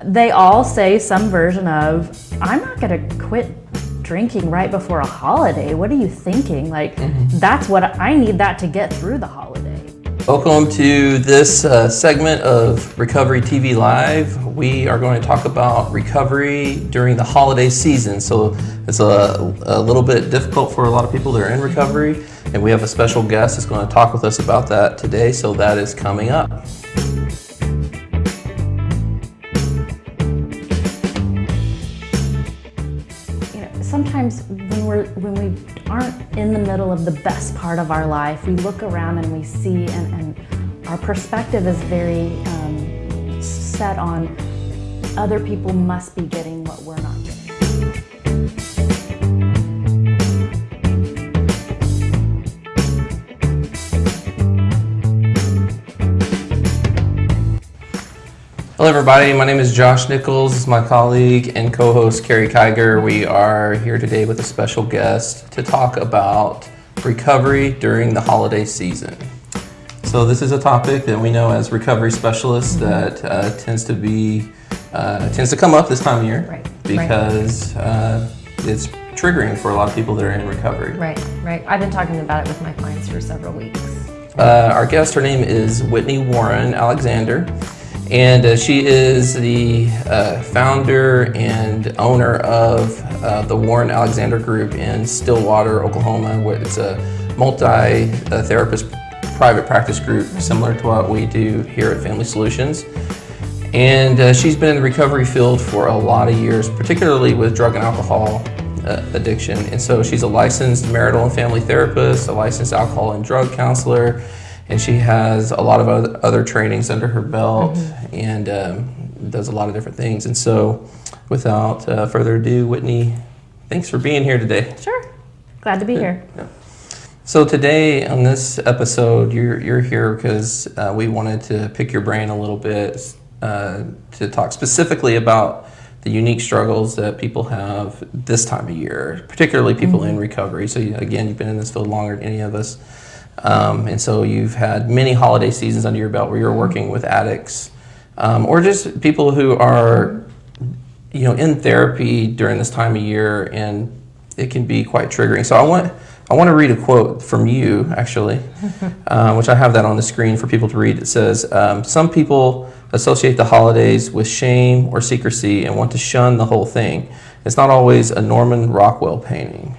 they all say some version of, I'm not going to quit drinking right before a holiday. What are you thinking? Like, that's what I need that to get through the holiday. Welcome to this segment of Recovery TV Live. We are going to talk about recovery during the holiday season. So it's a little bit difficult for a lot of people that are in recovery, and we have a special guest that's going to talk with us about that today. So that is coming up. Sometimes when we aren't in the middle of the best part of our life, we look around and we see, and our perspective is very set on other people must be getting what we're not getting. Hello everybody, my name is Josh Nichols. This is my colleague and co-host Carrie Kiger. We are here today with a special guest to talk about recovery during the holiday season. So this is a topic that we know as recovery specialists that tends to come up this time of year, right, because it's triggering for a lot of people that are in recovery. Right. I've been talking about it with my clients for several weeks. Our guest, her name is Whitney Warren Alexander. And she is the founder and owner of the Warren Alexander Group in Stillwater, Oklahoma. It's a multi-therapist private practice group similar to what we do here at Family Solutions. And she's been in the recovery field for a lot of years, particularly with drug and alcohol addiction. And so she's a licensed marital and family therapist, a licensed alcohol and drug counselor, and she has a lot of other trainings under her belt and does a lot of different things. And so without further ado, Whitney, thanks for being here today. Sure. Glad to be here. Yeah. So today on this episode, you're here because we wanted to pick your brain a little bit to talk specifically about the unique struggles that people have this time of year, particularly people in recovery. So again, you've been in this field longer than any of us. And so you've had many holiday seasons under your belt where you're working with addicts, or just people who are, in therapy during this time of year, and it can be quite triggering. So I want to read a quote from you, actually, which I have that on the screen for people to read. It says, some people associate the holidays with shame or secrecy and want to shun the whole thing. It's not always a Norman Rockwell painting.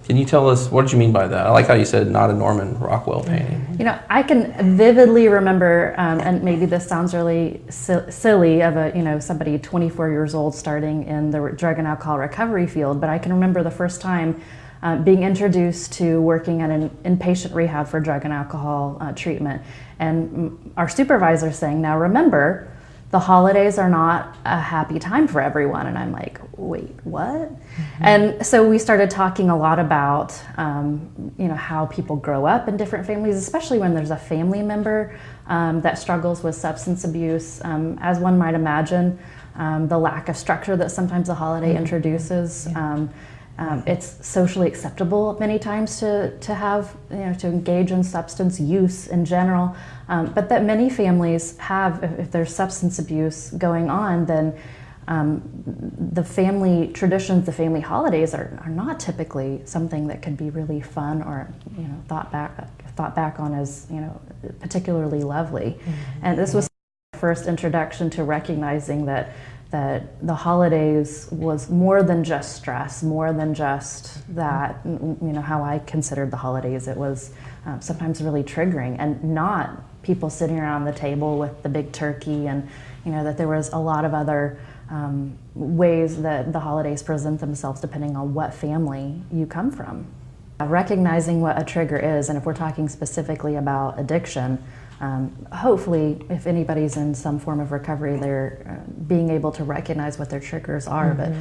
Can you tell us, what did you mean by that? I like how you said not a Norman Rockwell painting. I can vividly remember, and maybe this sounds really silly of somebody 24 years old starting in the drug and alcohol recovery field, but I can remember the first time being introduced to working at an inpatient rehab for drug and alcohol treatment. And our supervisor saying, now remember, the holidays are not a happy time for everyone. And I'm like, wait, what? And so we started talking a lot about, how people grow up in different families, especially when there's a family member that struggles with substance abuse. As one might imagine, the lack of structure that sometimes a holiday introduces. It's socially acceptable many times to have, to engage in substance use in general, but that many families have, if there's substance abuse going on, then the family traditions, the family holidays are not typically something that could be really fun or, thought back on as, particularly lovely. And this was my first introduction to recognizing that the holidays was more than just stress, more than just that, how I considered the holidays. It was sometimes really triggering, and not people sitting around the table with the big turkey, and that there was a lot of other ways that the holidays present themselves depending on what family you come from. Recognizing what a trigger is, and if we're talking specifically about addiction, hopefully, if anybody's in some form of recovery, they're being able to recognize what their triggers are. But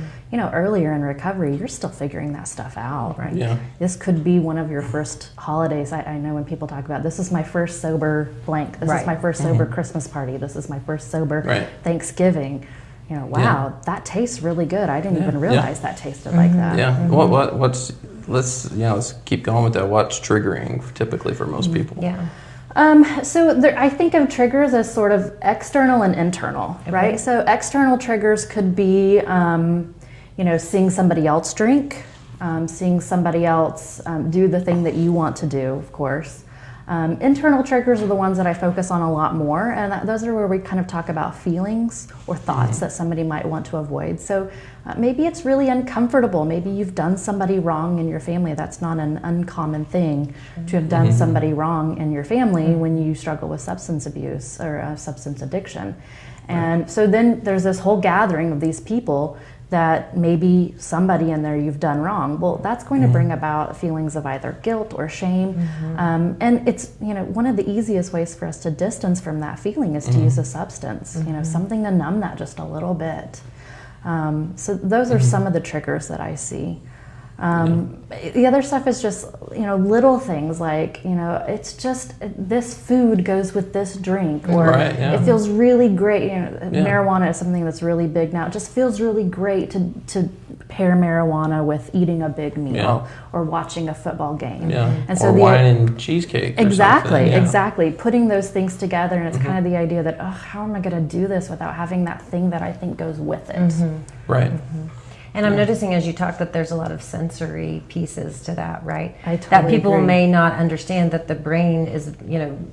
earlier in recovery, you're still figuring that stuff out, right? Yeah. This could be one of your first holidays. I know when people talk about, this is my first sober blank. This is my first sober Christmas party. This is my first sober Thanksgiving. Wow, that tastes really good. I didn't even realize that tasted like that. Yeah. Let's keep going with that. What's triggering typically for most people? Yeah. I think of triggers as sort of external and internal, right? So external triggers could be, seeing somebody else drink, seeing somebody else do the thing that you want to do, of course. Internal triggers are the ones that I focus on a lot more, and those are where we kind of talk about feelings or thoughts that somebody might want to avoid. So maybe it's really uncomfortable. Maybe you've done somebody wrong in your family. That's not an uncommon thing to have done somebody wrong in your family when you struggle with substance abuse or substance addiction. And so then there's this whole gathering of these people that maybe somebody in there you've done wrong. Well, that's going to bring about feelings of either guilt or shame. And it's, one of the easiest ways for us to distance from that feeling is to use a substance, something to numb that just a little bit. So those are some of the triggers that I see. The other stuff is just, little things like, it's just this food goes with this drink, or it feels really great. Marijuana is something that's really big now. It just feels really great to pair marijuana with eating a big meal or watching a football game. And so wine and cheesecake. Exactly. Putting those things together, and it's kind of the idea that, how am I going to do this without having that thing that I think goes with it? Right. And I'm noticing as you talk that there's a lot of sensory pieces to that, right? I totally that people agree. may not understand that the brain is,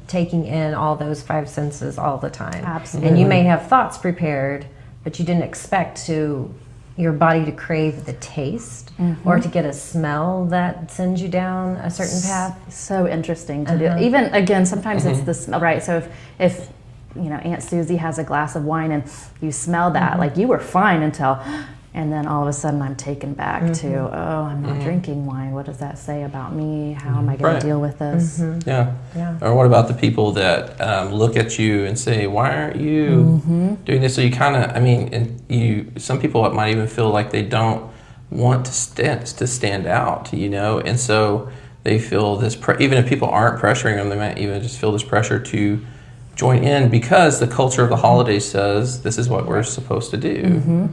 taking in all those five senses all the time. Absolutely. And you may have thoughts prepared, but you didn't expect your body to crave the taste or to get a smell that sends you down a certain path. So interesting to do. Even, again, sometimes it's the smell, right? So if Aunt Susie has a glass of wine and you smell that, like you were fine until... And then all of a sudden I'm taken back to, I'm not drinking wine. What does that say about me? How am I going to deal with this? Yeah. Or what about the people that look at you and say, why aren't you doing this? So you kind of, some people might even feel like they don't want to stand out, and so they feel this, even if people aren't pressuring them, they might even just feel this pressure to join in because the culture of the holidays says this is what we're supposed to do.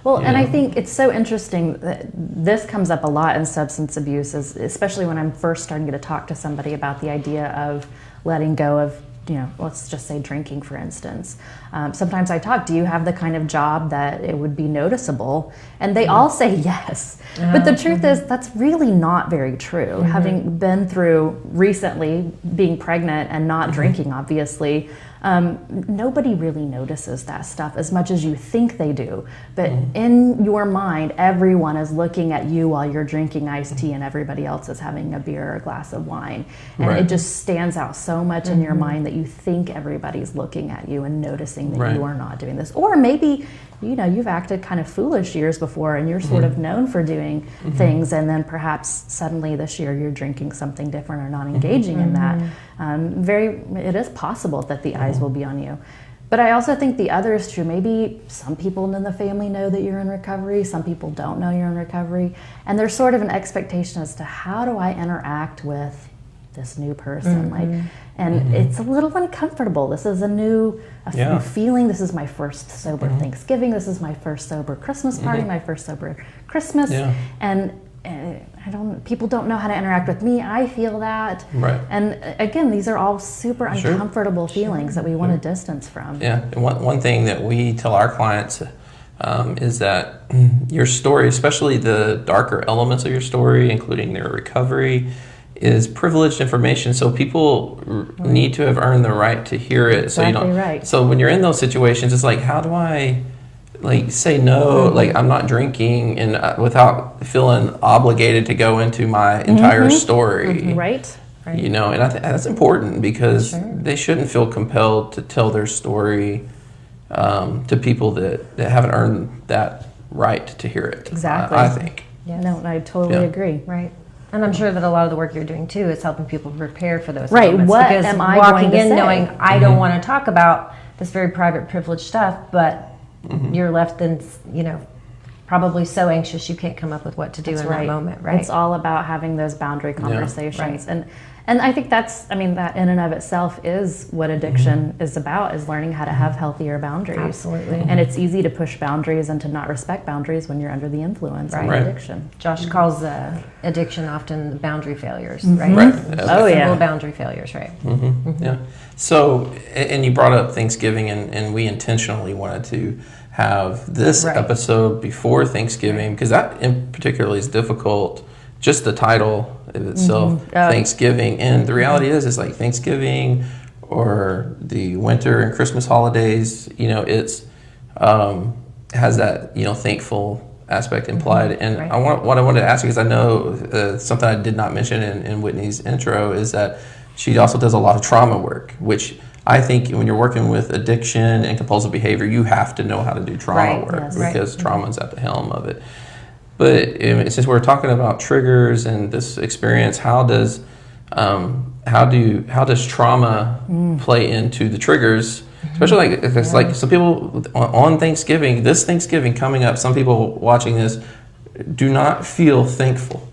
Well, and I think it's so interesting that this comes up a lot in substance abuse, especially when I'm first starting to talk to somebody about the idea of letting go of, let's just say drinking, for instance. Sometimes I talk, do you have the kind of job that it would be noticeable? And they all say yes. But the truth is, that's really not very true. Having been through recently being pregnant and not drinking, obviously, nobody really notices that stuff as much as you think they do. But in your mind, everyone is looking at you while you're drinking iced tea and everybody else is having a beer or a glass of wine. And it just stands out so much in your mind that you think everybody's looking at you and noticing that you are not doing this. Or maybe, you've acted kind of foolish years before and you're sort of known for doing things, and then perhaps suddenly this year you're drinking something different or not engaging in that. It is possible that the eyes will be on you. But I also think the other is true. Maybe some people in the family know that you're in recovery, some people don't know you're in recovery, and there's sort of an expectation as to how do I interact with this new person, it's a little uncomfortable. This is a new feeling. This is my first sober Thanksgiving. This is my first sober Christmas party, my first sober Christmas, and people don't know how to interact with me. I feel that, and again, these are all super uncomfortable feelings that we want to distance from. And one thing that we tell our clients is that your story, especially the darker elements of your story, including their recovery, is privileged information, so people need to have earned the right to hear it. So when you're in those situations, it's like, how do I say no, I'm not drinking, and without feeling obligated to go into my entire story, Right. And I think that's important because they shouldn't feel compelled to tell their story to people that haven't earned that right to hear it. Exactly. I think. No, I totally agree. Right. And I'm sure that a lot of the work you're doing too is helping people prepare for those Right. moments. What because am I walking going to in say? knowing I don't want to talk about this very private, privileged stuff, but you're left then, probably so anxious you can't come up with what to do in that moment, right? It's all about having those boundary conversations. And I think that in and of itself is what addiction is about, is learning how to have healthier boundaries. Absolutely. And it's easy to push boundaries and to not respect boundaries when you're under the influence of addiction. Josh calls addiction often boundary failures, right? Right. Oh, yeah. Simple boundary failures, right? Yeah. So, and you brought up Thanksgiving, and we intentionally wanted to have this episode before Thanksgiving, because that in particular is difficult. Just the title of itself, Thanksgiving, and the reality is like Thanksgiving or the winter and Christmas holidays, it's has that thankful aspect implied. And what I wanted to ask you, because I know something I did not mention in Whitney's intro, is that she also does a lot of trauma work, which I think when you're working with addiction and compulsive behavior, you have to know how to do trauma work, because trauma is at the helm of it. But since we're talking about triggers and this experience, how does trauma play into the triggers? Especially like some people on Thanksgiving, this Thanksgiving coming up, some people watching this do not feel thankful.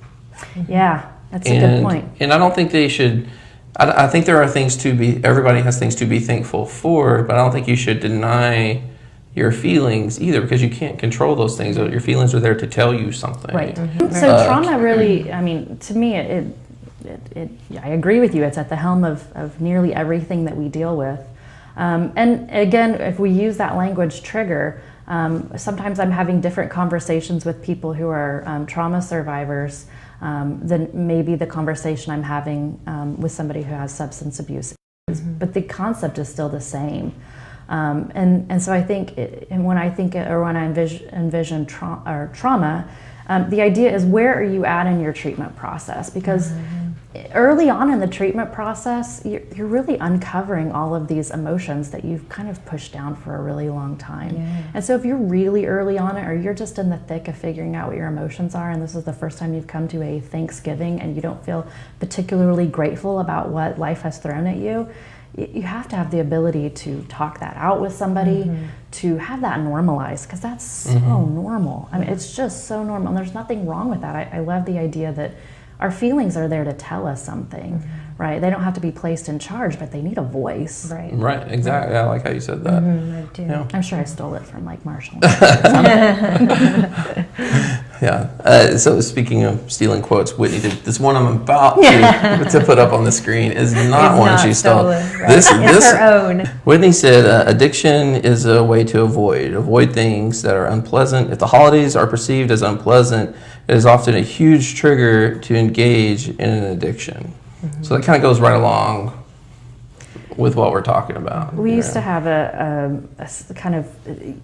Yeah, that's a good point. And I don't think they should. I think there are things everybody has things to be thankful for, but I don't think you should deny your feelings either, because you can't control those things. Your feelings are there to tell you something. Right. So trauma really, to me, I agree with you. It's at the helm of nearly everything that we deal with. And again, if we use that language trigger, sometimes I'm having different conversations with people who are trauma survivors than maybe the conversation I'm having with somebody who has substance abuse. But the concept is still the same. And so I think, when I envision trauma, the idea is, where are you at in your treatment process? Because early on in the treatment process, you're really uncovering all of these emotions that you've kind of pushed down for a really long time. Yeah. And so if you're really early on it, or you're just in the thick of figuring out what your emotions are, and this is the first time you've come to a Thanksgiving and you don't feel particularly grateful about what life has thrown at you, you have to have the ability to talk that out with somebody, to have that normalized, because that's so normal. I mean, it's just so normal, and there's nothing wrong with that. I love the idea that our feelings are there to tell us something, right? They don't have to be placed in charge, but they need a voice. Right. Right, exactly. I like how you said that. I do. Yeah. I'm sure I stole it from like Marshall. Yeah. So speaking of stealing quotes, Whitney did this one I'm about to put up on the screen is not one she stole. Right. This her own. Whitney said, addiction is a way to avoid things that are unpleasant. If the holidays are perceived as unpleasant, it is often a huge trigger to engage in an addiction. So that kind of goes right along with what we're talking about. We used to have a kind of,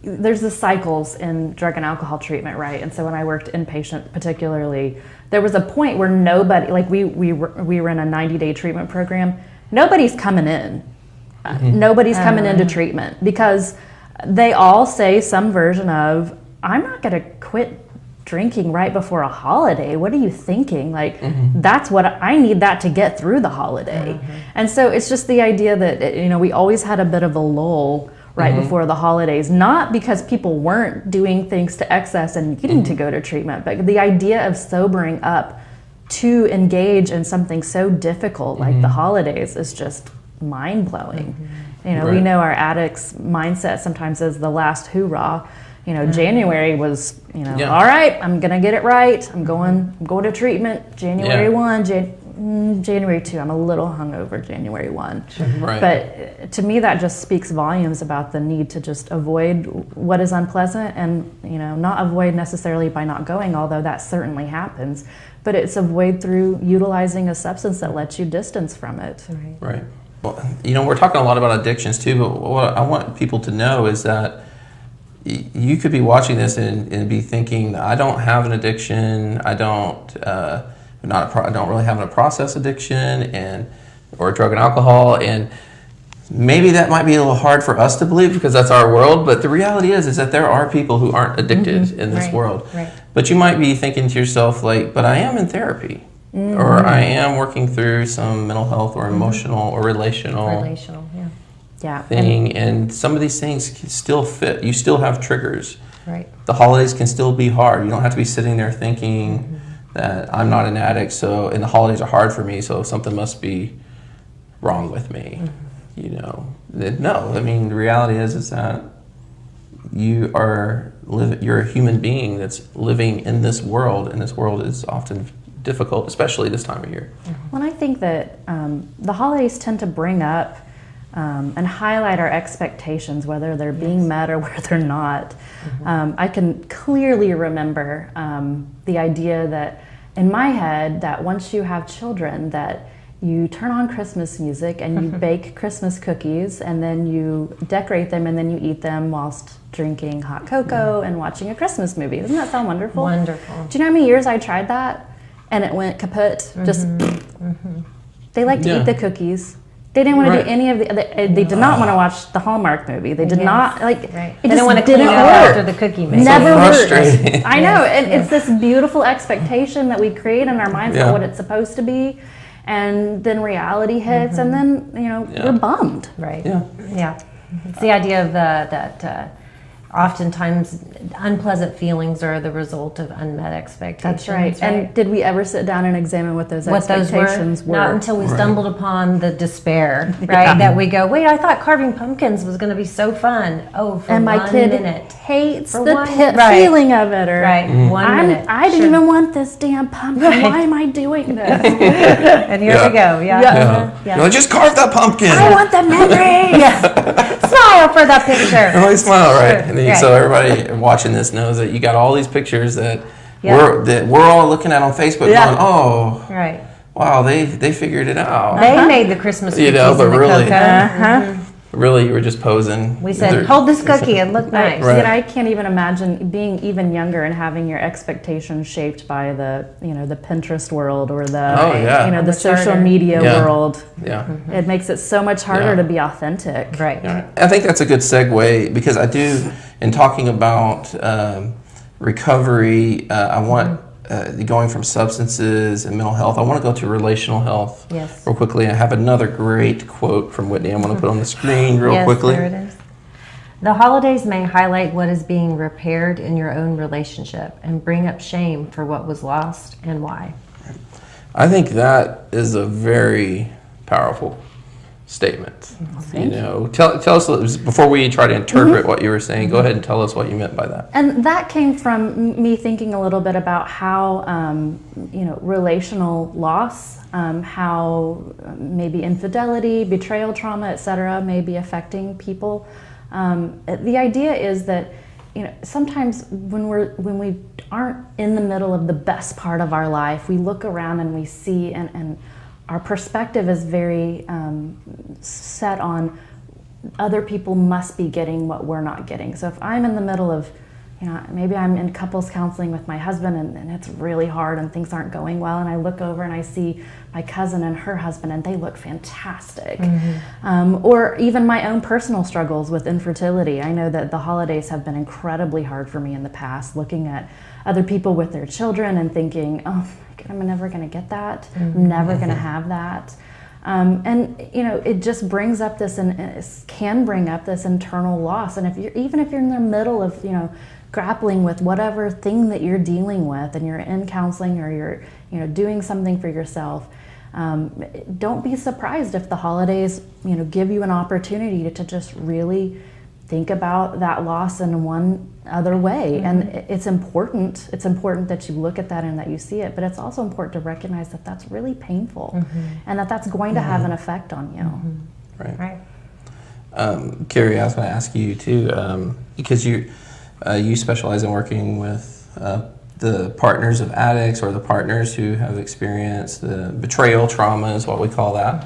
there's the cycles in drug and alcohol treatment, right? And so when I worked inpatient particularly, there was a point where nobody, like we were in a 90-day treatment program, nobody's coming in. Nobody's coming into treatment, because they all say some version of, I'm not going to quit drinking right before a holiday. What are you thinking? Like, that's what I need that to get through the holiday. And so it's just the idea that, we always had a bit of a lull right before the holidays, not because people weren't doing things to excess and needing to go to treatment, but the idea of sobering up to engage in something so difficult like the holidays is just mind-blowing. We know our addicts' mindset sometimes is the last hoorah. January was, all right, I'm gonna get it right. I'm going to treatment. January 1, January 2. I'm a little hungover January 1. Right. But to me, that just speaks volumes about the need to just avoid what is unpleasant, and not avoid necessarily by not going, although that certainly happens. But it's avoid through utilizing a substance that lets you distance from it. Right. Well, we're talking a lot about addictions too, but what I want people to know is that you could be watching this and be thinking, I don't have an addiction, I don't really have a process addiction or drug and alcohol, and maybe that might be a little hard for us to believe because that's our world, but the reality is that there are people who aren't addicted in this world. Right. But you might be thinking to yourself, like, but I am in therapy, or I am working through some mental health or emotional or relational thing, and some of these things can still fit. You still have triggers. Right. The holidays can still be hard. You don't have to be sitting there thinking that I'm not an addict, so, and the holidays are hard for me, so something must be wrong with me. You know, no, I mean, the reality is that you're a human being that's living in this world, and this world is often difficult, especially this time of year. Well, I think that the holidays tend to bring up and highlight our expectations, whether they're being met or whether they're not. I can clearly remember the idea that in my head that once you have children, that you turn on Christmas music and you bake Christmas cookies and then you decorate them and then you eat them whilst drinking hot cocoa and watching a Christmas movie. Doesn't that sound wonderful? Wonderful. Do you know how many years I tried that and it went kaput? Just they like to eat the cookies. They didn't want to do any of the. They did not want to watch the Hallmark movie. They did not like. Right. It They don't want to didn't clean up work. after the cookie maker. Never worked. frustrating. I know, and it's this beautiful expectation that we create in our minds Yeah. about what it's supposed to be, and then reality hits, and then we're bummed. Right. Yeah. Yeah. It's the idea of that oftentimes unpleasant feelings are the result of unmet expectations. That's right. And did we ever sit down and examine what those what those expectations were? Not until we Right. stumbled upon the despair, right? That we go, wait, I thought carving pumpkins was going to be so fun. Oh, for And my 1 kid minute. hates For the one- pit right. feeling of it, or Right. 1 minute. I didn't Sure. even want this damn pumpkin. Right. Why am I doing this? And here Yeah. we go. Yeah. Yeah. You're like, just carve that pumpkin. I want the memory. Smile for that picture. Everybody smile, right? Sure. And then, Right. so everybody watching this knows that you got all these pictures that Yeah. we're all looking at on Facebook, Yeah. going, "Oh, Right. wow, they figured it out." They made the Christmas cookies but and the really- cocoa. Really, you were just posing. We said, They're- hold this cookie and look nice. Right. I can't even imagine being even younger and having your expectations shaped by the the Pinterest world or the Oh, yeah. the The social charter. media Yeah. world. Yeah. It makes it so much harder Yeah. to be authentic. Right. Yeah. I think that's a good segue because I do, in talking about recovery, I want going from substances and mental health, I want to go to relational health Yes. real quickly. I have another great quote from Whitney I'm going to put on the screen real Yes, quickly. there it is. The holidays may highlight what is being repaired in your own relationship and bring up shame for what was lost and why. I think that is a very powerful statement. Thank you. Tell us, before we try to interpret what you were saying, go ahead and tell us what you meant by that. And that came from me thinking a little bit about how, relational loss, how maybe infidelity, betrayal trauma, etc., may be affecting people. The idea is that, sometimes when we aren't in the middle of the best part of our life, we look around and we see, and our perspective is very set on other people must be getting what we're not getting. So if I'm in the middle of, maybe I'm in couples counseling with my husband and it's really hard and things aren't going well, and I look over and I see my cousin and her husband and they look fantastic. Or even my own personal struggles with infertility. I know that the holidays have been incredibly hard for me in the past, looking at other people with their children and thinking, oh, I'm never going to get that. I'm never going to have that. It just brings up this, and it can bring up this internal loss. And even if you're in the middle of, grappling with whatever thing that you're dealing with, and you're in counseling or you're, doing something for yourself, don't be surprised if the holidays, give you an opportunity to just really think about that loss in one other way. And it's important that you look at that and that you see it, but it's also important to recognize that that's really painful and that that's going to have an effect on you. Right. Carrie, I was going to ask you too, because you specialize in working with the partners of addicts, or the partners who have experienced the betrayal trauma is what we call that.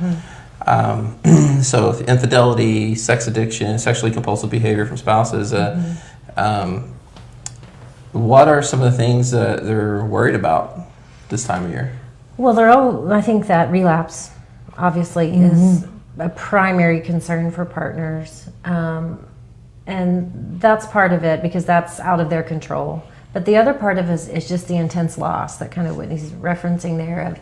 So infidelity, sex addiction, sexually compulsive behavior from spouses. What are some of the things that they're worried about this time of year? Well, I think that relapse obviously is a primary concern for partners. And that's part of it because that's out of their control. But the other part of it is just the intense loss that kind of Whitney's referencing there of,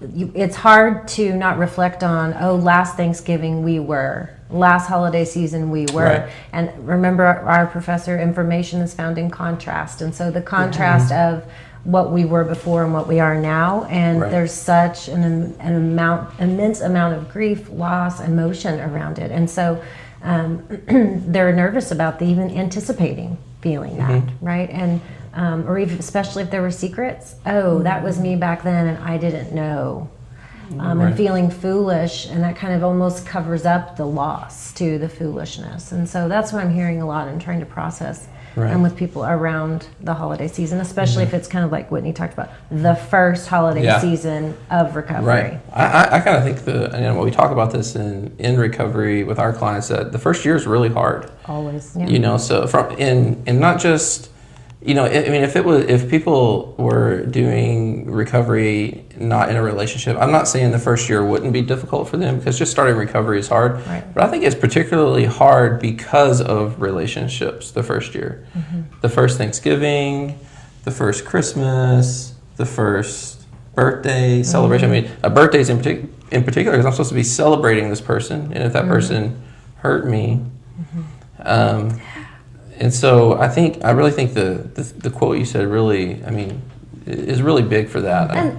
it's hard to not reflect on, last Thanksgiving we were, last holiday season we were. Right. And remember our professor, information is found in contrast. And so the contrast of what we were before and what we are now, and Right. there's such an immense amount of grief, loss, emotion around it, and so they're nervous about even anticipating feeling that, right? And or even especially if there were secrets. Oh, that was me back then, and I didn't know. Right. And feeling foolish, and that kind of almost covers up the loss to the foolishness. And so that's what I'm hearing a lot and trying to process. Right. And with people around the holiday season, especially if it's kind of like Whitney talked about, the first holiday Yeah. season of recovery. Right. I kind of think when we talk about this in recovery with our clients, that the first year is really hard. Always. Yeah. So and not just, if people were doing recovery not in a relationship, I'm not saying the first year wouldn't be difficult for them, because just starting recovery is hard. Right. But I think it's particularly hard because of relationships the first year. The first Thanksgiving, the first Christmas, the first birthday celebration. A birthday's in particular, because I'm supposed to be celebrating this person, and if that person hurt me, and so I really think the quote you said really, is really big for that. And,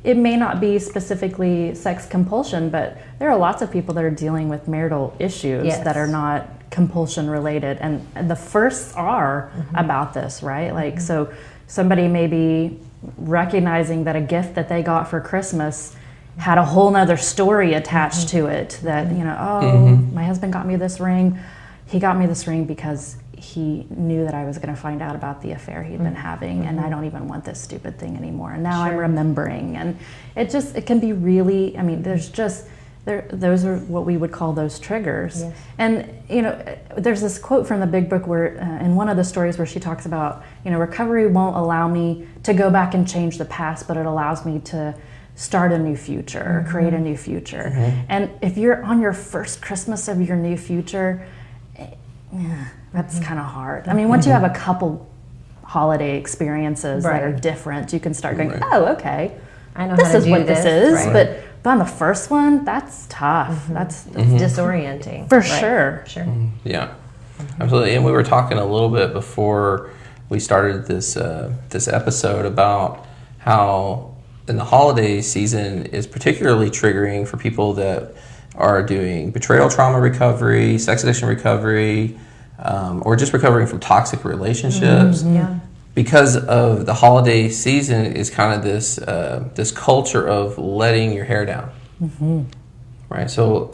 it may not be specifically sex compulsion, but there are lots of people that are dealing with marital issues Yes. that are not compulsion related. And the firsts are about this, right? Like, so somebody may be recognizing that a gift that they got for Christmas had a whole nother story attached to it, that, my husband got me this ring. He got me this ring because he knew that I was going to find out about the affair he'd been having, and I don't even want this stupid thing anymore. And now I'm remembering, and it can be really, those are what we would call those triggers. Yes. And, there's this quote from the Big Book where, in one of the stories where she talks about, recovery won't allow me to go back and change the past, but it allows me to start a new future, create a new future. And if you're on your first Christmas of your new future, that's kind of hard. Once you have a couple holiday experiences that are different, you can start going, Right. oh, okay, I know this how to is do what this is. Right. But on the first one, that's tough. That's Disorienting. For Right. sure. Sure. Yeah, absolutely. And we were talking a little bit before we started this episode about how in the holiday season is particularly triggering for people that are doing betrayal trauma recovery, sex addiction recovery, or just recovering from toxic relationships. Yeah. Because of the holiday season is kind of this culture of letting your hair down. Right? So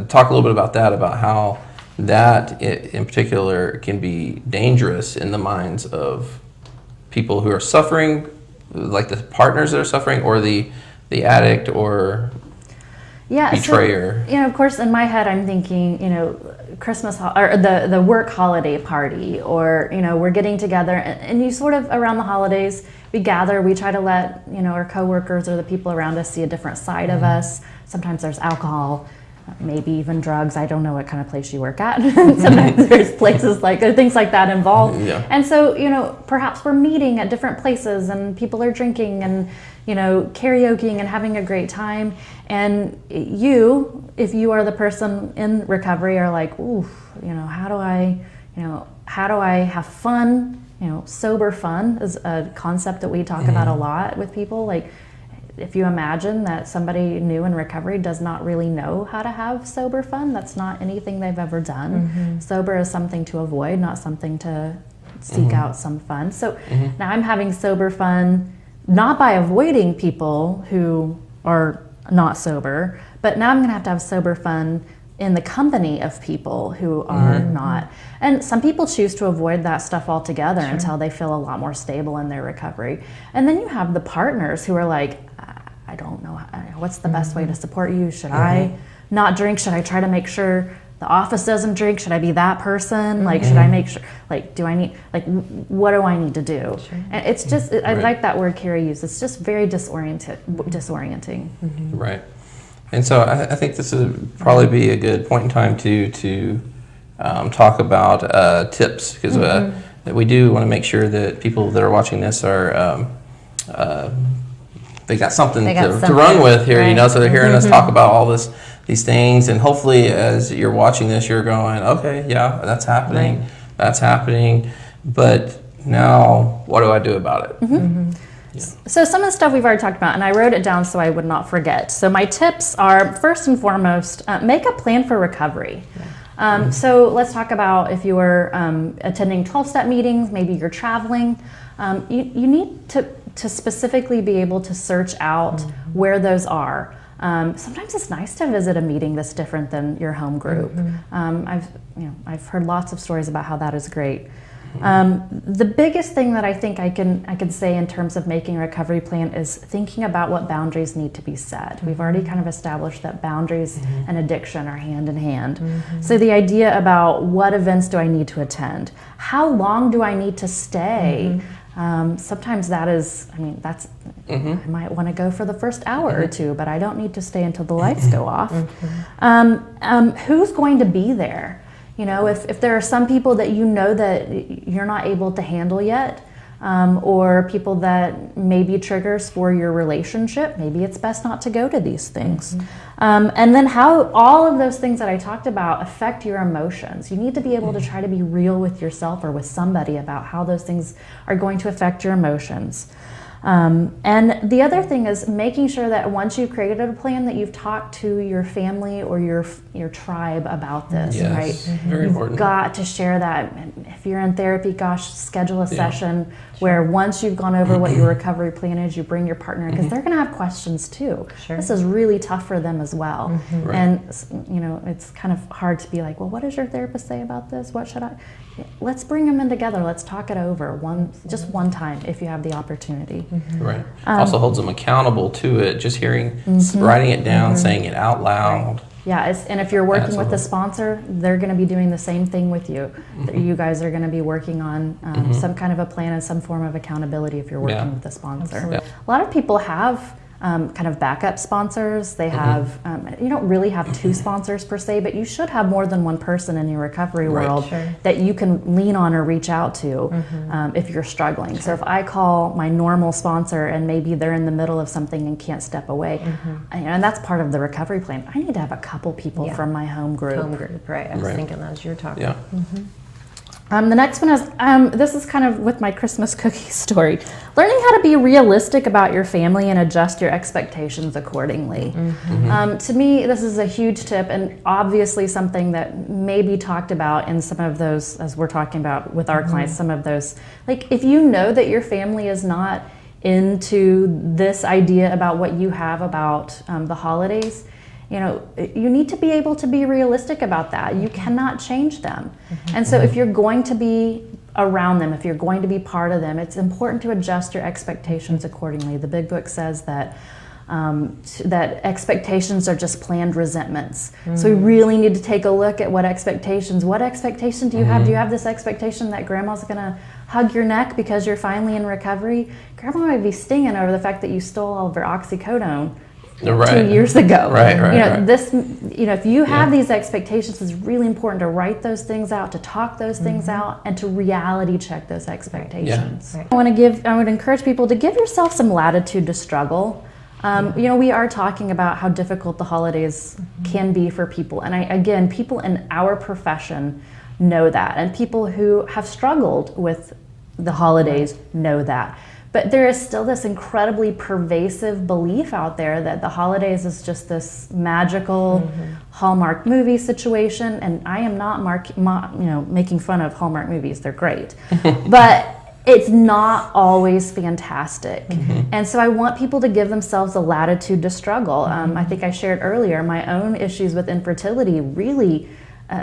talk a little bit about that, about how that in particular can be dangerous in the minds of people who are suffering, like the partners that are suffering, or the addict or betrayer. So, of course, in my head, I'm thinking, Christmas or the work holiday party, or we're getting together, and you sort of around the holidays we gather, we try to let our coworkers or the people around us see a different side of us. Sometimes there's alcohol, maybe even drugs. I don't know what kind of place you work at. Sometimes there's places things like that involved. Yeah. And so, perhaps we're meeting at different places and people are drinking and, karaokeing and having a great time. And if you are the person in recovery, are like, ooh, how do I have fun? Sober fun is a concept that we talk about a lot with people. Like, if you imagine that somebody new in recovery does not really know how to have sober fun, that's not anything they've ever done. Sober is something to avoid, not something to seek out some fun. So now I'm having sober fun, not by avoiding people who are not sober, but now I'm going to have sober fun in the company of people who are not. And some people choose to avoid that stuff altogether until they feel a lot more stable in their recovery. And then you have the partners who are like, I don't know, what's the best way to support you? Should I not drink? Should I try to make sure the office doesn't drink? Should I be that person? Like, should I make sure, do I need, what do I need to do? And it's just, I like that word Carrie used. It's just very disorienting. Right. And so I think this would probably be a good point in time to talk about tips, because we do want to make sure that people that are watching this are they got something to run with here, so they're hearing us talk about all these things, and hopefully as you're watching this, you're going, okay, yeah, that's happening, but Now, what do I do about it? Yeah. So some of the stuff we've already talked about, and I wrote it down so I would not forget. So my tips are, first and foremost, make a plan for recovery. So let's talk about if you are attending 12-step meetings, maybe you're traveling, you need to specifically be able to search out where those are. Sometimes it's nice to visit a meeting that's different than your home group. I've heard lots of stories about how that is great. The biggest thing that I think I can say in terms of making a recovery plan is thinking about what boundaries need to be set. We've already kind of established that boundaries and addiction are hand in hand. So the idea about what events do I need to attend? How long do I need to stay? Sometimes that is, I might want to go for the first hour or two, but I don't need to stay until the lights go off. Who's going to be there? You know, if there are some people that you know that you're not able to handle yet, or people that may be triggers for your relationship, maybe it's best not to go to these things. And then how all of those things that I talked about affect your emotions. You need to be able to try to be real with yourself or with somebody about how those things are going to affect your emotions. And the other thing is making sure that once you've created a plan that you've talked to your family or your tribe about this, right? Very important. You've got to share that. If you're in therapy, gosh, schedule a session where once you've gone over what your recovery plan is, you bring your partner, because they're going to have questions too. This is really tough for them as well. And it's kind of hard to be like, well, what does your therapist say about this? What should I? Let's bring them in together. Let's talk it over just one time if you have the opportunity. Right. Also holds them accountable to it. Just hearing, writing it down, saying it out loud. Yeah, and if you're working with a sponsor, they're going to be doing the same thing with you. You guys are going to be working on some kind of a plan and some form of accountability if you're working with a sponsor. A lot of people have kind of backup sponsors. They have, you don't really have two sponsors per se, but you should have more than one person in your recovery world that you can lean on or reach out to if you're struggling. So if I call my normal sponsor and maybe they're in the middle of something and can't step away, and that's part of the recovery plan, I need to have a couple people from my home group. Right. I was thinking that as you were talking. The next one is, this is kind of with my Christmas cookie story. Learning how to be realistic about your family and adjust your expectations accordingly. To me, this is a huge tip and obviously something that may be talked about in some of those, as we're talking about with our clients, some of those, like if you know that your family is not into this idea about what you have about the holidays, you need to be able to be realistic about that. You cannot change them. And so if you're going to be around them, if you're going to be part of them, it's important to adjust your expectations accordingly. The Big Book says that that expectations are just planned resentments. So we really need to take a look at what expectation do you have? Do you have this expectation that grandma's gonna hug your neck because you're finally in recovery? Grandma might be stinging over the fact that you stole all of her oxycodone 2 years ago. If you have these expectations, it's really important to write those things out, to talk those things out, and to reality check those expectations. I would encourage people to give yourself some latitude to struggle. We are talking about how difficult the holidays can be for people, and people in our profession know that, and people who have struggled with the holidays know that. But there is still this incredibly pervasive belief out there that the holidays is just this magical Hallmark movie situation. And I am not making fun of Hallmark movies. They're great. But it's not always fantastic. And so I want people to give themselves a latitude to struggle. I think I shared earlier my own issues with infertility. Really,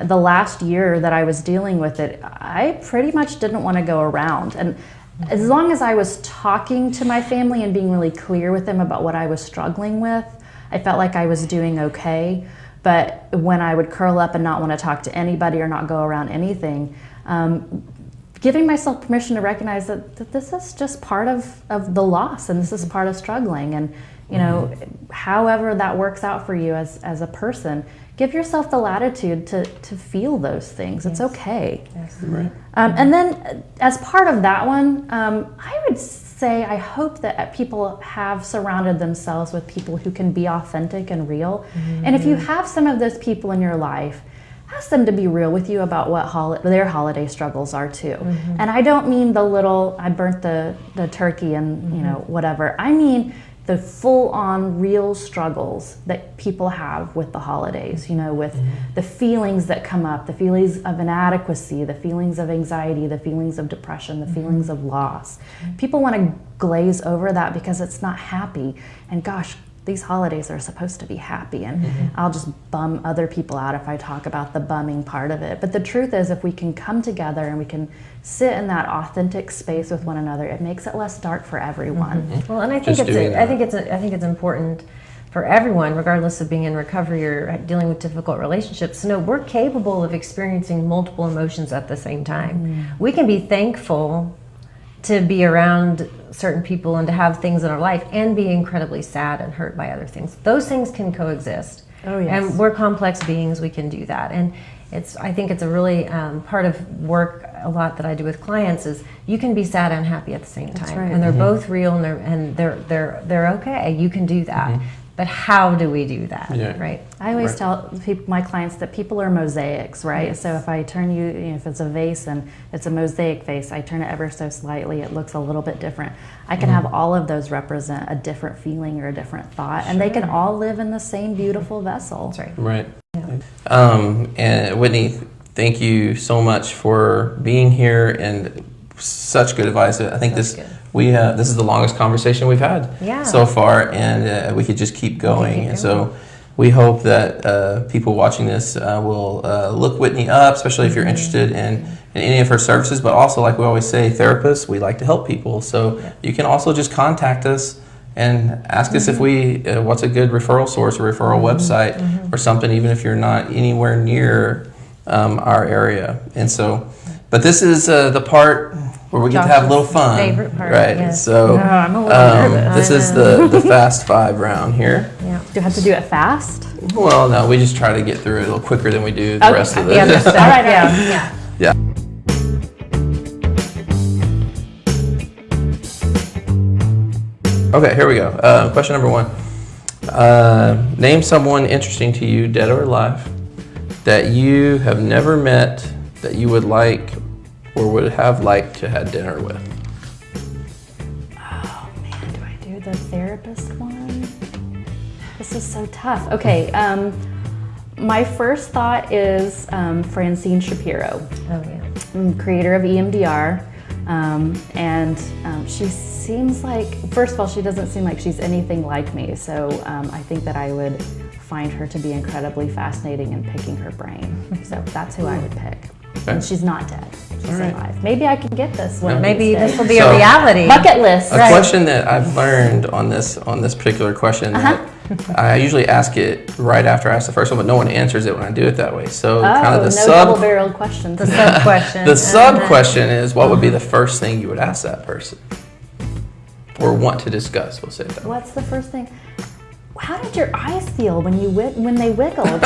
the last year that I was dealing with it, I pretty much didn't want to go around. And as long as I was talking to my family and being really clear with them about what I was struggling with, I felt like I was doing okay. But when I would curl up and not want to talk to anybody or not go around anything, giving myself permission to recognize that this is just part of the loss, and this is part of struggling. And however that works out for you as a person, give yourself the latitude to feel those things. It's okay. And then as part of that one, I would say I hope that people have surrounded themselves with people who can be authentic and real. And if you have some of those people in your life, ask them to be real with you about what their holiday struggles are too. And I don't mean the little, I burnt the turkey and you know, whatever. I mean the full-on real struggles that people have with the holidays, you know, with the feelings that come up, the feelings of inadequacy, the feelings of anxiety, the feelings of depression, the feelings of loss. People want to glaze over that because it's not happy. And gosh, these holidays are supposed to be happy, and I'll just bum other people out if I talk about the bumming part of it. But the truth is, if we can come together and we can sit in that authentic space with one another, it makes it less dark for everyone. Well, and I think I think it's important for everyone, regardless of being in recovery or dealing with difficult relationships, to know we're capable of experiencing multiple emotions at the same time. We can be thankful to be around certain people and to have things in our life and be incredibly sad and hurt by other things. Those things can coexist. Oh, yes. And we're complex beings, we can do that. And I think it's a really part of work a lot that I do with clients is you can be sad and happy at the same time. That's right. And they're both real and they're okay. You can do that. But how do we do that, right? I always tell my clients that people are mosaics, right? Yes. So if I turn you know, if it's a vase and it's a mosaic vase, I turn it ever so slightly, it looks a little bit different. I can have all of those represent a different feeling or a different thought, and they can all live in the same beautiful vessel. That's right. Right. Yeah. And Whitney, thank you so much for being here and such good advice. I think this is the longest conversation we've had so far, and we could just keep going. And so we hope that people watching this will look Whitney up, especially if you're interested in any of her services. But also, like we always say, therapists, we like to help people. So you can also just contact us and ask us if what's a good referral source or referral website or something, even if you're not anywhere near our area. And so, but this is the part where we get to have a little fun, favorite part, right? yes. So I'm a little nervous. this is the fast 5 round here. Yeah. Do I have to do it fast? Well, no, we just try to get through it a little quicker than we do the rest of it. Yeah, all right. Yeah. Okay, here we go. Question number 1. Name someone interesting to you, dead or alive, that you have never met that you would like or would have liked to have dinner with. Oh man, do I do the therapist one? This is so tough. Okay, my first thought is Francine Shapiro. Oh yeah. Creator of EMDR. And she seems like, first of all, she doesn't seem like she's anything like me. So I think that I would find her to be incredibly fascinating in picking her brain. So that's who I would pick. Okay. And she's not dead. She's alive. Maybe I can get this one. Maybe this will be a reality. Bucket list. A question that I've learned on this particular question that I usually ask it right after I ask the first one, but no one answers it when I do it that way. So kind of the double-barreled questions. The sub question. The sub question is, what would be the first thing you would ask that person, or want to discuss? We'll say it that way. What's the first thing? How did your eyes feel when they wiggled?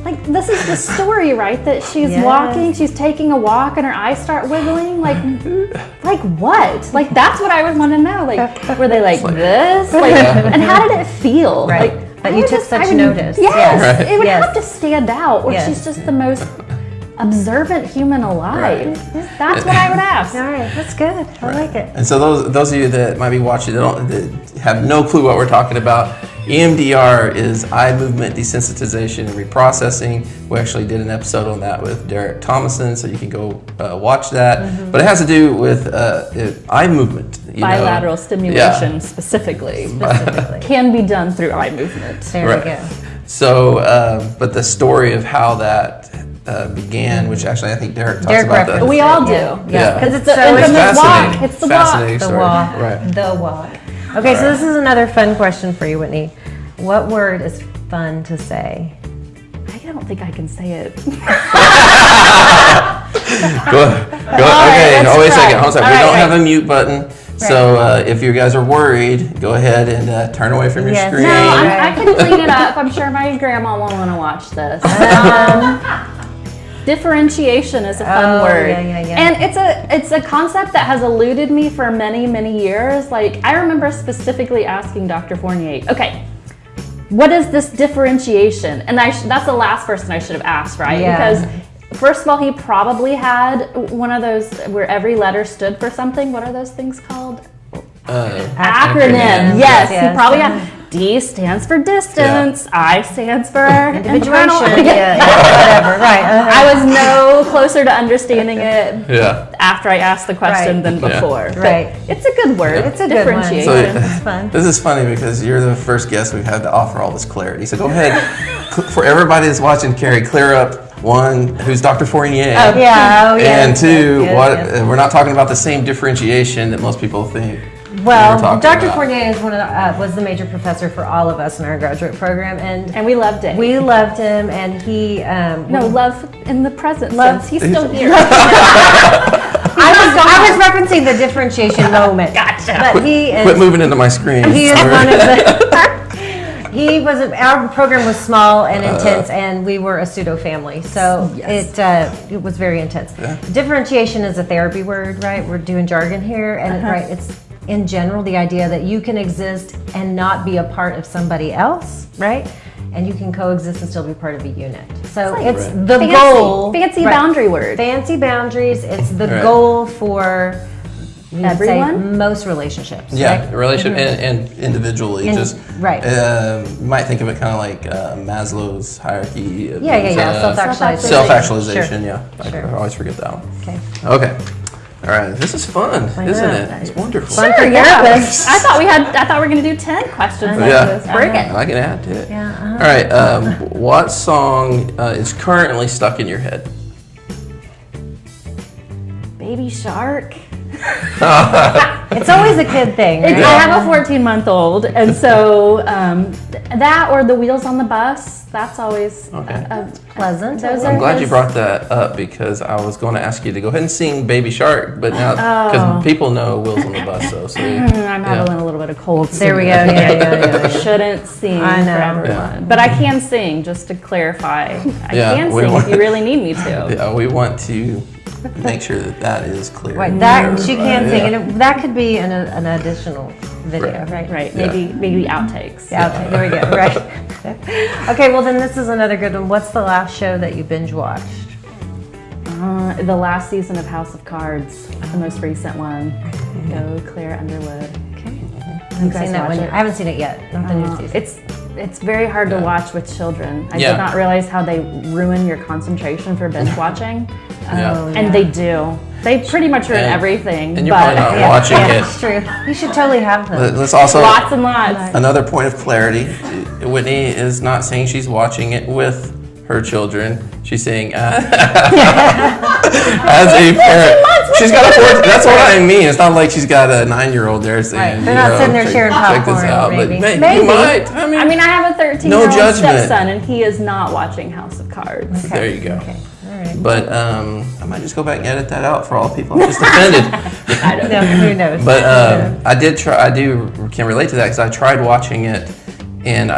Like this is the story, right? That she's walking, she's taking a walk, and her eyes start wiggling. Like what? Like that's what I would want to know. Like were they like this? Like, and how did it feel? Right. Like that you took such notice. Yes, right. It would have to stand out, or she's just the most observant human alive. Right. That's what I would ask. All right, that's good. I like it. And so those of you that might be watching that have no clue what we're talking about, EMDR is eye movement desensitization and reprocessing. We actually did an episode on that with Derek Thomason, so you can go watch that. But it has to do with eye movement. Bilateral stimulation specifically. Can be done through eye movement. There we go. So, but the story of how that began, which actually I think Derek talks about that. We all do. Yeah, because it's so infamous walk. It's the fascinating walk. Story. Right. The walk. Okay, so this is another fun question for you, Whitney. What word is fun to say? I don't think I can say it. Go. Okay, wait a second. Hold on. We don't have a mute button. So if you guys are worried, go ahead and turn away from your screen. No, I can clean it up. I'm sure my grandma won't want to watch this. Differentiation is a fun word. And it's a concept that has eluded me for many, many years. Like I remember specifically asking Dr. Fournier, okay, what is this differentiation? And that's the last person I should have asked, right? Yeah. Because first of all, he probably had one of those where every letter stood for something. What are those things called? Acronym. Yes, he probably had. D stands for distance. I stands for Individuation. internal. Whatever. Right. I was no closer to understanding it Yeah. after I asked the question Right. than before. But Right. it's a good word. It's a good one. Differentiation. So It's fun. this is funny because you're the first guest we've had to offer all this clarity. So go ahead, for everybody that's watching, Carrie, clear up one, who's Dr. Fournier, Yeah. Oh, yeah. and two, Yes, what yes. we're not talking about the same differentiation that most people think. Well, we're talking Dr. about. Fournier is was the major professor for all of us in our graduate program, And we loved it. we loved him, and he no love in the present Love- sense. He's still here. I was referencing the differentiation moment. Gotcha. But he Quit is moving into my screen. he is Sorry. one of the our program was small and intense, and we were a pseudo family, so it was very intense. Yeah. Differentiation is a therapy word, right? We're doing jargon here, and right, it's in general the idea that you can exist and not be a part of somebody else, right? And you can coexist and still be part of a unit. So it's Right. the goal. Fancy right. boundary word. Fancy boundaries. It's the Right. goal for you would say Everyone? most relationships. Yeah, right? relationship and individually, just right. You might think of it kind of like Maslow's hierarchy. Of Yeah. Self-actualization. Self-actualization. Yeah, Sure. I always forget that one. Okay. Okay, all right. This is fun, isn't it? It's wonderful. Fun for Yeah. therapists. I thought we were gonna do 10 questions like Yeah. this. Bring it. I can add to it. Yeah. All right. What song is currently stuck in your head? Baby Shark. It's always a kid thing. Right? I have a 14-month-old, and so that or the wheels on the bus. That's always Okay. Pleasant. Those I'm are glad you his- brought that up because I was going to ask you to go ahead and sing Baby Shark, but now because people know Wheels on the Bus, though. So I'm having a little bit of cold. There we go. singing. Yeah. Shouldn't sing I know. for everyone, but I can sing. Just to clarify, I Yeah, can we sing want- if you really need me to. Yeah, we want to make sure that is clear. Right. That she can sing, Yeah. and that could be an additional video, right? Right? Yeah. Maybe outtakes. Yeah. Okay, there we go. Right. Okay. Well, then this is another good one. What's the last show that you binge watched? The last season of House of Cards, the most recent one. Go Claire Underwood. Okay. You I've guys seen that watch one. it? I haven't seen it yet. Not the new season. It's very hard to Yeah. watch with children. I Yeah. did not realize how they ruin your concentration for binge watching, Yeah. and they do. They pretty much ruin And- everything. and you're but probably not watching yeah, it. That's true. You should totally have them. Let's also lots and lots. another point of clarity. Whitney is not saying she's watching it with her children. She's saying as a parent. She's got a 14. That's what I mean. It's not like she's got a 9-year-old there saying. Right. They're not sitting there sharing check this popcorn, out. maybe. But Maybe. you might. I mean, I have a 13-year-old No judgment. stepson, and he is not watching House of Cards. There you go. Okay. All right. But I might just go back and edit that out for all people. I'm just offended. I don't No, know. who knows? But I can relate to that because I tried watching it, and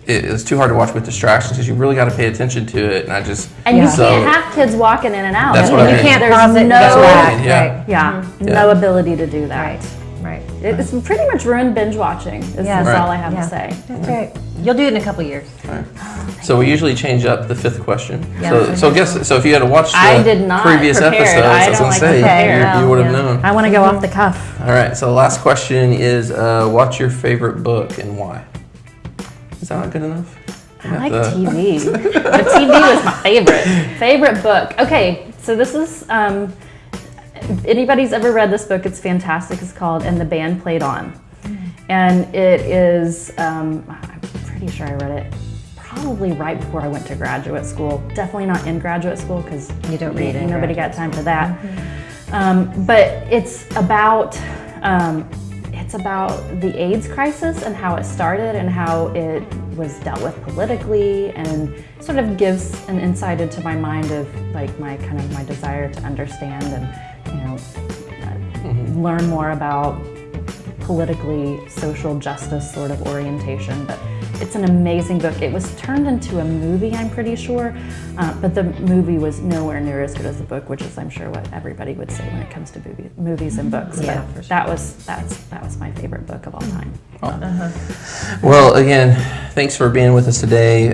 it was too hard to watch with distractions because you really got to pay attention to it, and I just And you so- can't have kids walking in and out. That's what I you mean. can't There's pause it and no- go back. Yeah. Right. Yeah, Yeah. no ability to do that. Right. Right. It's pretty much ruined binge watching. Is Yeah. Right. all I have Yeah. to say. That's right. You'll do it in a couple years. So we usually change up the 5th question. Yeah. So if you had to watch the I did not previous prepare. episodes, I I was don't gonna like say to prepare. you would have Yeah. known. I want to go off the cuff. All right. So the last question is, what's your favorite book and why? Is that not good enough? I like TV. The TV was my favorite book. Okay, so this is if anybody's ever read this book, it's fantastic. It's called "And the Band Played On," and it is. I'm pretty sure I read it probably right before I went to graduate school. Definitely not in graduate school because You don't read in Nobody graduate got time for that. But it's about. It's about the AIDS crisis and how it started and how it was dealt with politically, and sort of gives an insight into my mind of like my desire to understand and learn more about politically social justice sort of orientation. But It's an amazing book. It was turned into a movie, I'm pretty sure, but the movie was nowhere near as good as the book, which is, I'm sure, what everybody would say when it comes to movies and books. Yeah, But for sure. that was my favorite book of all time. Well, again, thanks for being with us today.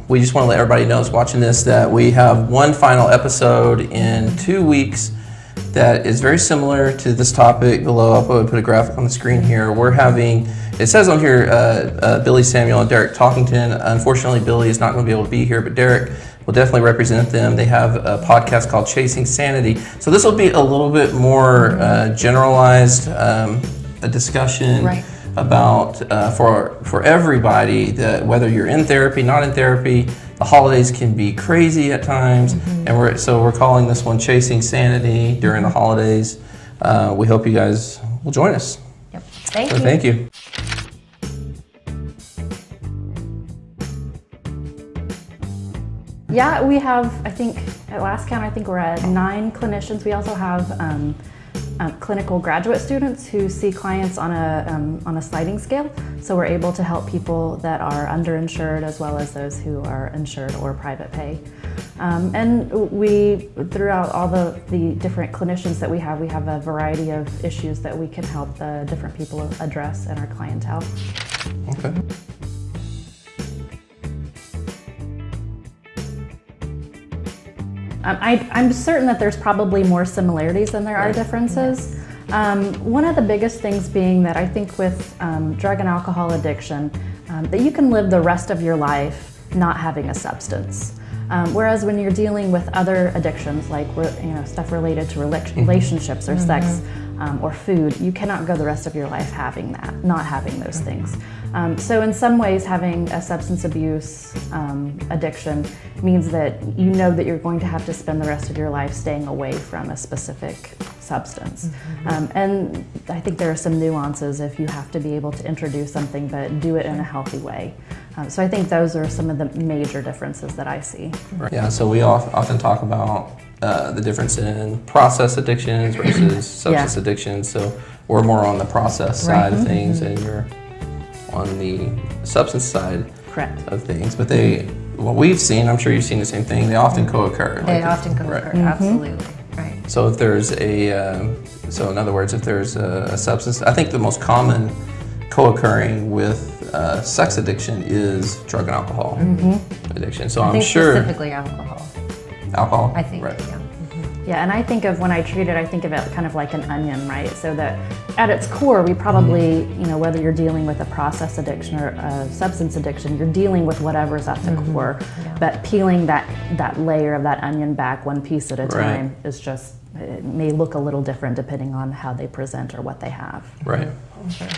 We just want to let everybody know who's watching this that we have one final episode in 2 weeks that is very similar to this topic below. I'll put a graphic on the screen here. We're having, it says on here, Billy Samuel and Derek Talkington. Unfortunately, Billy is not going to be able to be here, but Derek will definitely represent them. They have a podcast called Chasing Sanity. So this will be a little bit more generalized, a discussion Right. about for everybody, that whether you're in therapy, not in therapy, the holidays can be crazy at times, and we're calling this one Chasing Sanity during the holidays. We hope you guys will join us. Yep. Thank So you. thank you. Yeah, we have, I think, at last count, I think we're at 9 clinicians. We also have clinical graduate students who see clients on a sliding scale. So we're able to help people that are underinsured as well as those who are insured or private pay. And we, throughout all the different clinicians that we have a variety of issues that we can help the different people address in our clientele. Okay. I'm certain that there's probably more similarities than there are differences. One of the biggest things being that I think with drug and alcohol addiction, that you can live the rest of your life not having a substance. Whereas when you're dealing with other addictions, like stuff related to relationships or sex or food, you cannot go the rest of your life having that, not having those things. So in some ways, having a substance abuse addiction means that you know that you're going to have to spend the rest of your life staying away from a specific substance. And I think there are some nuances if you have to be able to introduce something, but do it in a healthy way. So I think those are some of the major differences that I see. Right. Yeah, so we often talk about the difference in process addictions versus substance addictions. So we're more on the process side of things, and you're on the substance side of things. But what we've seen, I'm sure you've seen the same thing, they often co-occur. They often co-occur, absolutely. Right. So if there's so in other words, if there's a substance, I think the most common co-occurring with sex addiction is drug and alcohol addiction. So I I'm think sure specifically alcohol. Alcohol. I think. Right. Yeah. Yeah, and I think of when I treat it, I think of it kind of like an onion, right? So that at its core, we probably, whether you're dealing with a process addiction or a substance addiction, you're dealing with whatever's at the core. Yeah. But peeling that layer of that onion back one piece at a time is just, it may look a little different depending on how they present or what they have. Right. Okay.